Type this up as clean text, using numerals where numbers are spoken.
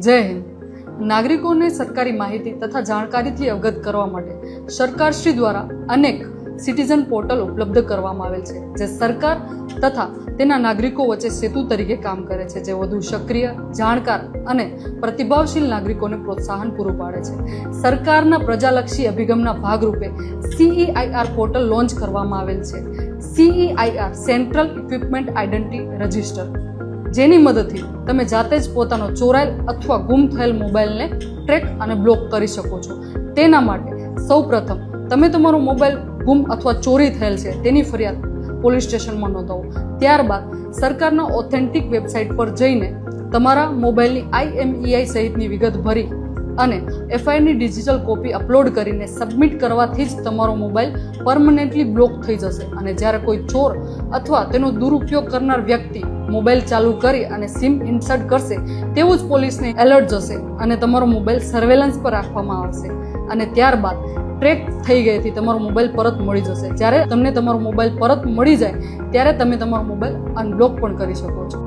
જય હિન્દ. નાગરિકોને સરકારી માહિતી તથા જાણકારીથી અવગત કરવા માટે સરકારશ્રી દ્વારા અનેક સિટીઝન પોર્ટલ ઉપલબ્ધ કરવામાં આવેલ છે, જે સરકાર તથા તેના નાગરિકો વચ્ચે સેતુ તરીકે કામ કરે છે, જે વધુ સક્રિય, જાણકાર અને પ્રતિભાવશીલ નાગરિકોને પ્રોત્સાહન પૂરું પાડે છે. સરકારના પ્રજાલક્ષી અભિગમના ભાગરૂપે CEIR પોર્ટલ લોન્ચ કરવામાં આવેલ છે. CEIR central equipment identity register, જેની મદદથી તમે જાતે જ પોતાનો ચોરાયેલ અથવા ગુમ થયેલ મોબાઈલને ટ્રેક અને બ્લોક કરી શકો છો. તેના માટે સૌપ્રથમ તમે તમારો મોબાઈલ ગુમ અથવા ચોરી થયેલ છે તેની ફરિયાદ પોલીસ સ્ટેશનમાં નોંધાવો. ત્યારબાદ સરકારના ઓથેન્ટિક વેબસાઇટ પર જઈને તમારા મોબાઈલની IMEI સહિતની વિગત ભરી અને FIRની ડિજિટલ કોપી અપલોડ કરીને સબમિટ કરવાથી જ તમારો મોબાઈલ પરમનન્ટલી બ્લોક થઈ જશે. અને જ્યારે કોઈ ચોર અથવા તેનો દુરુપયોગ કરનાર વ્યક્તિ મોબાઈલ ચાલુ કરી અને સિમ ઇન્સર્ટ કરશે તેવું જ પોલીસને એલર્ટ જશે અને તમારો મોબાઈલ સર્વેલન્સ પર રાખવામાં આવશે. અને ત્યારબાદ ટ્રેક થઈ ગયેથી તમારો મોબાઈલ પરત મળી જશે. જ્યારે તમને તમારો મોબાઈલ પરત મળી જાય ત્યારે તમે તમારો મોબાઈલ અનબ્લોક પણ કરી શકો છો.